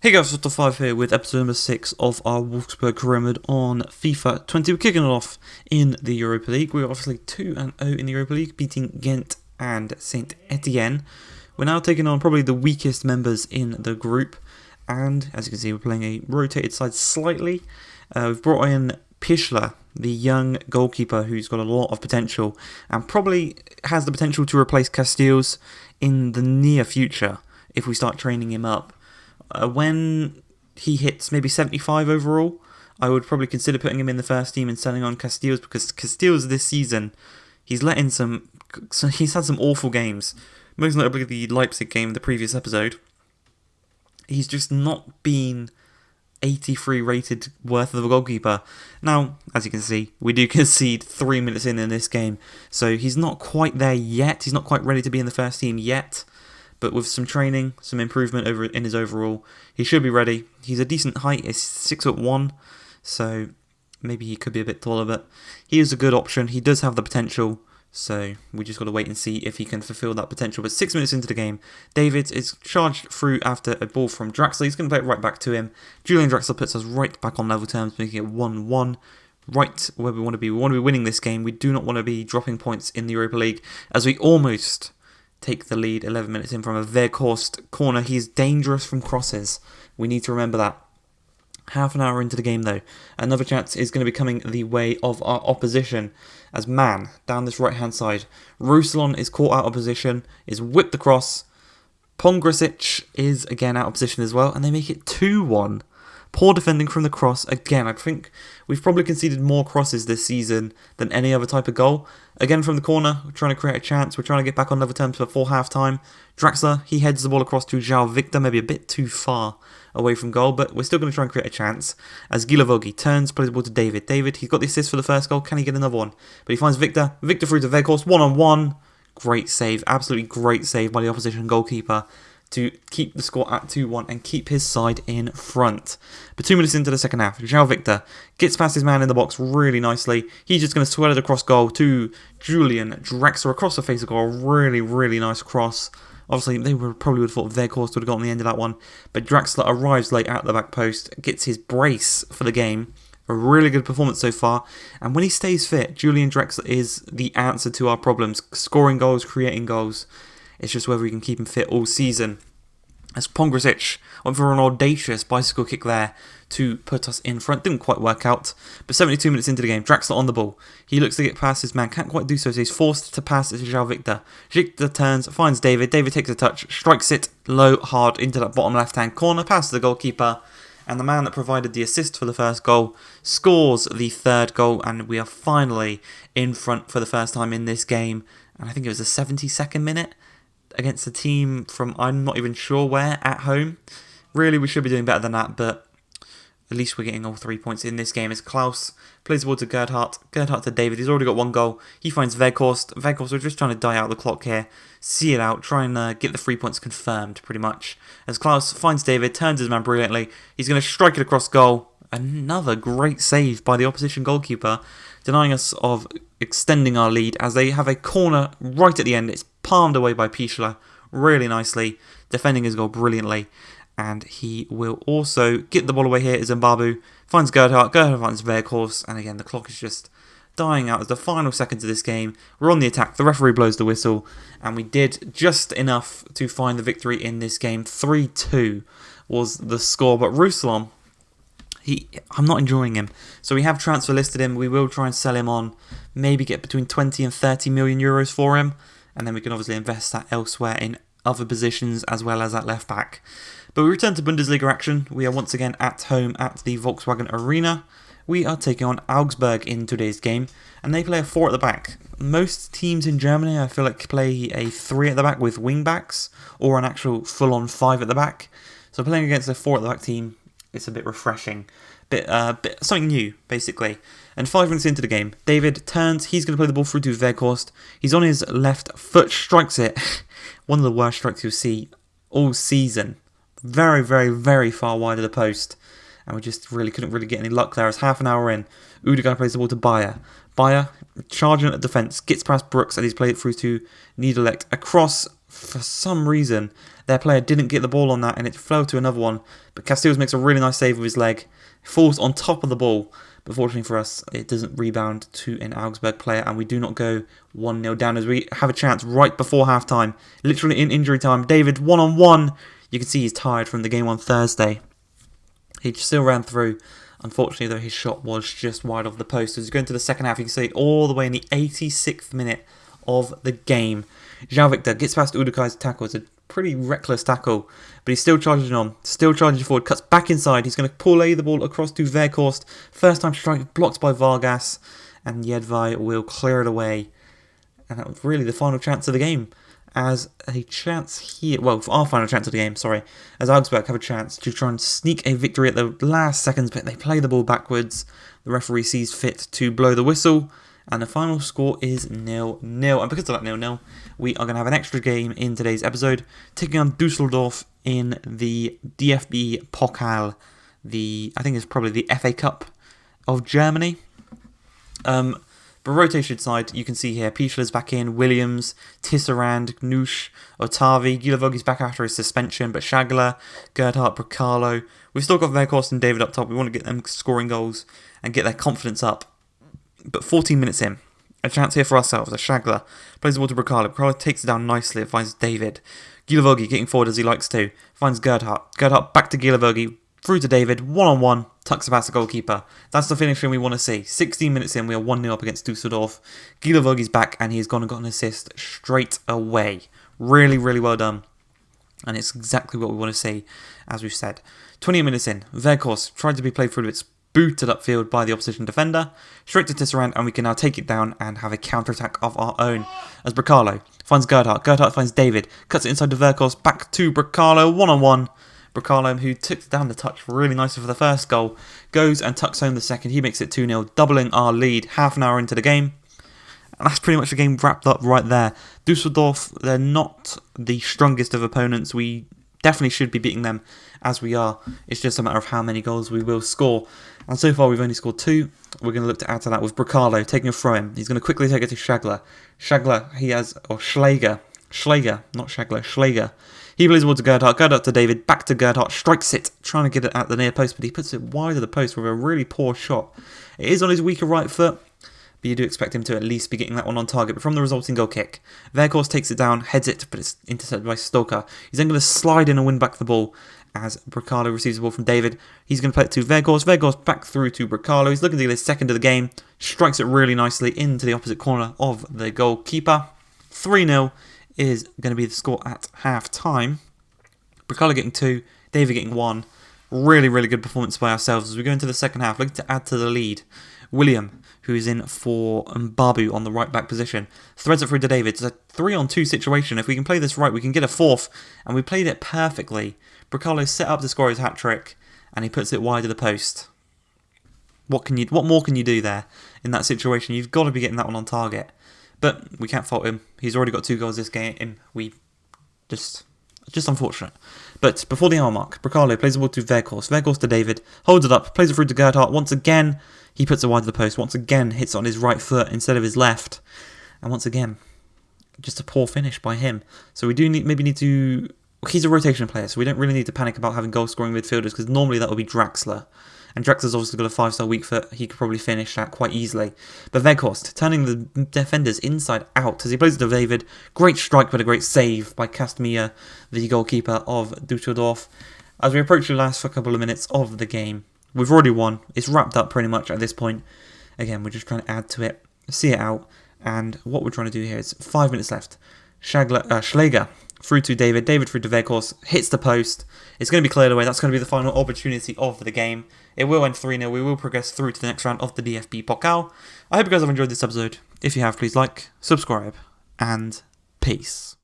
Hey guys, Dr. 5 here with episode number 6 of our Wolfsburg career mode on FIFA 20. We're kicking it off in the Europa League. We're obviously 2-0 in the Europa League, beating Ghent and Saint Etienne. We're now taking on probably the weakest members in the group, and as you can see, we're playing a rotated side slightly. We've brought in Pischler, the young goalkeeper who's got a lot of potential, and probably has the potential to replace Casteels in the near future if we start training him up. When he hits maybe 75 overall, I would probably consider putting him in the first team and selling on Casteels, because Casteels this season, he's had some awful games. Most notably the Leipzig game in the previous episode. He's just not been 83 rated worth of a goalkeeper. Now, as you can see, we do concede 3 minutes in this game, so he's not quite there yet. He's not quite ready to be in the first team yet. But with some training, some improvement in his overall, he should be ready. He's a decent height, he's 6'1", so maybe he could be a bit taller, but he is a good option. He does have the potential, so we just got to wait and see if he can fulfill that potential. But 6 minutes into the game, David is charged through after a ball from Draxler. He's going to play it right back to him. Julian Draxler puts us right back on level terms, making it 1-1. Right where we want to be. We want to be winning this game. We do not want to be dropping points in the Europa League, as we almost take the lead 11 minutes in from a Weghorst corner. He's dangerous from crosses. We need to remember that. Half an hour into the game though, another chance is going to be coming the way of our opposition, as man, down this right hand side, Ruslan is caught out of position, is whipped across. Pongrasic is again out of position as well, and they make it 2-1. Poor defending from the cross. Again, I think we've probably conceded more crosses this season than any other type of goal. Again from the corner, we're trying to create a chance. We're trying to get back on level terms before half-time. Draxler, he heads the ball across to João Victor, maybe a bit too far away from goal, but we're still going to try and create a chance. As Gilavogi turns, plays the ball to David. David, he's got the assist for the first goal. Can he get another one? But he finds Victor. Victor through to Weghorst, one-on-one. Great save, absolutely great save by the opposition goalkeeper to keep the score at 2-1 and keep his side in front. But 2 minutes into the second half, João Victor gets past his man in the box really nicely. He's just going to swirl it across goal to Julian Draxler across the face of goal. Really, really nice cross. Obviously, they probably would have thought Weghorst would have gotten the end of that one. But Draxler arrives late at the back post, gets his brace for the game. A really good performance so far. And when he stays fit, Julian Draxler is the answer to our problems. Scoring goals, creating goals. It's just whether we can keep him fit all season. As Pongrasic went for an audacious bicycle kick there to put us in front. Didn't quite work out. But 72 minutes into the game, Draxler on the ball. He looks to get past his man. Can't quite do so, so he's forced to pass it to João Victor. Victor turns, finds David. David takes a touch, strikes it low, hard into that bottom left-hand corner. Passes the goalkeeper. And the man that provided the assist for the first goal scores the third goal. And we are finally in front for the first time in this game. And I think it was the 72nd minute. Against a team from I'm not even sure where, at home. Really, we should be doing better than that, but at least we're getting all 3 points in this game. As Klaus plays the ball to Gerhardt. Gerhardt to David. He's already got one goal. He finds Weghorst. Weghorst, we're just trying to die out the clock here. See it out. Try and get the 3 points confirmed, pretty much. As Klaus finds David, turns his man brilliantly. He's going to strike it across goal. Another great save by the opposition goalkeeper, denying us of extending our lead as they have a corner right at the end. It's palmed away by Pischler really nicely, defending his goal brilliantly. And he will also get the ball away here. Zimbabwe finds Gerhardt. Gerhardt finds Weghorst. And again, the clock is just dying out as the final seconds of this game. We're on the attack. The referee blows the whistle. And we did just enough to find the victory in this game. 3-2 was the score. But Ruslan, I'm not enjoying him. So we have transfer listed him. We will try and sell him on. Maybe get between 20 and 30 million euros for him. And then we can obviously invest that elsewhere in other positions as well as at left back. But we return to Bundesliga action. We are once again at home at the Volkswagen Arena. We are taking on Augsburg in today's game. And they play a 4 at the back. Most teams in Germany, I feel like, play a 3 at the back with wing backs. Or an actual full-on 5 at the back. So playing against a 4 at the back team, it's a bit refreshing. Bit something new, basically. And 5 minutes into the game, David turns. He's going to play the ball through to Weghorst. He's on his left foot, strikes it. One of the worst strikes you'll see all season. Very, very, very far wide of the post. And we just couldn't really get any luck there. As half an hour in, Udegaard plays the ball to Bayer. Bayer, charging at defence, gets past Brooks, and he's played it through to Niederlechner. Across, for some reason, Their player didn't get the ball on that and it fell to another one. But Casillas makes a really nice save with his leg. Falls on top of the ball. But fortunately for us, it doesn't rebound to an Augsburg player. And we do not go 1-0 down as we have a chance right before half-time. Literally in injury time. David, one-on-one. You can see he's tired from the game on Thursday. He still ran through. Unfortunately, though, his shot was just wide of the post. As we go into the second half, you can see all the way in the 86th minute of the game. João Victor gets past Udukai's tackle. It's a pretty reckless tackle, but he's still charging on, still charging forward, cuts back inside. He's going to parlay the ball across to Weghorst. First time strike, blocked by Vargas, and Jedvaj will clear it away. And that was really the final chance of the game. As a chance here, well, for our final chance of the game, sorry, as Augsburg have a chance to try and sneak a victory at the last seconds, but they play the ball backwards. The referee sees fit to blow the whistle, and the final score is 0-0. And because of that 0-0, we are going to have an extra game in today's episode, taking on Düsseldorf in the DFB Pokal, I think it's probably the FA Cup of Germany. But rotation side, you can see here, Pichler's back in, Williams, Tisserand, Gnouche, Otavi, Guilavoghi's back after his suspension, but Shagler, Gerhardt, Bracalo. We've still got Weghorst and David up top. We want to get them scoring goals and get their confidence up. But 14 minutes in, a chance here for ourselves, as Shagler plays the ball to Bracalo. Bracalo takes it down nicely and finds David. Guilavoghi getting forward as he likes to, finds Gerhardt. Gerhardt back to Guilavoghi, through to David, one-on-one, tucks it past the goalkeeper. That's the finishing we want to see. 16 minutes in, we are 1-0 up against Düsseldorf. Guilavoghi's back, and he's gone and got an assist straight away. Really, really well done. And it's exactly what we want to see, as we've said. 20 minutes in, Weghorst tried to be played through, but it's booted upfield by the opposition defender. Straight to Tisserand, and we can now take it down and have a counter-attack of our own. As Bracalo finds Gerhardt. Gerhardt finds David. Cuts it inside to Weghorst. Back to Bracalo, one-on-one. Bracalo, who took down the touch really nicely for the first goal, goes and tucks home the second. He makes it 2-0, doubling our lead half an hour into the game. And that's pretty much the game wrapped up right there. Düsseldorf, they're not the strongest of opponents. We definitely should be beating them as we are. It's just a matter of how many goals we will score. And so far we've only scored 2. We're going to look to add to that with Bracalo taking a throw in. He's going to quickly take it to Shagler. Schläger, not Shagler, Schläger. He plays the ball to Gerhardt, Gerhardt to David, back to Gerhardt, strikes it, trying to get it at the near post, but he puts it wide of the post with a really poor shot. It is on his weaker right foot, but you do expect him to at least be getting that one on target. But from the resulting goal kick, Weghorst takes it down, heads it, but it's intercepted by Stoker. He's then going to slide in and win back the ball as Bracalo receives the ball from David. He's going to play it to Weghorst. Weghorst back through to Bracalo. He's looking to get his second of the game, strikes it really nicely into the opposite corner of the goalkeeper. 3-0 is going to be the score at half-time. Bracalo getting 2, David getting 1. Really, really good performance by ourselves as we go into the second half, looking to add to the lead. William, who is in for Mbabu on the right-back position, threads it through to David. It's a 3-on-2 situation. If we can play this right, we can get a 4th, and we played it perfectly. Bracalo set up to score his hat-trick, and he puts it wide of the post. What more can you do there in that situation? You've got to be getting that one on target. But we can't fault him. He's already got 2 goals this game. We just unfortunate. But before the hour mark, Bracalo plays the ball to Weghorst. Weghorst to David, holds it up, plays it through to Gerhardt. Once again, he puts it wide of the post. Once again, hits it on his right foot instead of his left. And once again, just a poor finish by him. So we do maybe need to... He's a rotation player, so we don't really need to panic about having goal-scoring midfielders, because normally that would be Draxler. And Draxler's obviously got a 5-star weak foot. He could probably finish that quite easily. But Weghorst, turning the defenders inside out as he plays it to David. Great strike, but a great save by Kastmir, the goalkeeper of Düsseldorf. As we approach the last couple of minutes of the game, we've already won. It's wrapped up pretty much at this point. Again, we're just trying to add to it, see it out. And what we're trying to do here is 5 minutes left. Schläger through to David. David through to Weghorst. Hits the post. It's going to be cleared away. That's going to be the final opportunity of the game. It will end 3-0. We will progress through to the next round of the DFB Pokal. I hope you guys have enjoyed this episode. If you have, please like, subscribe, and peace.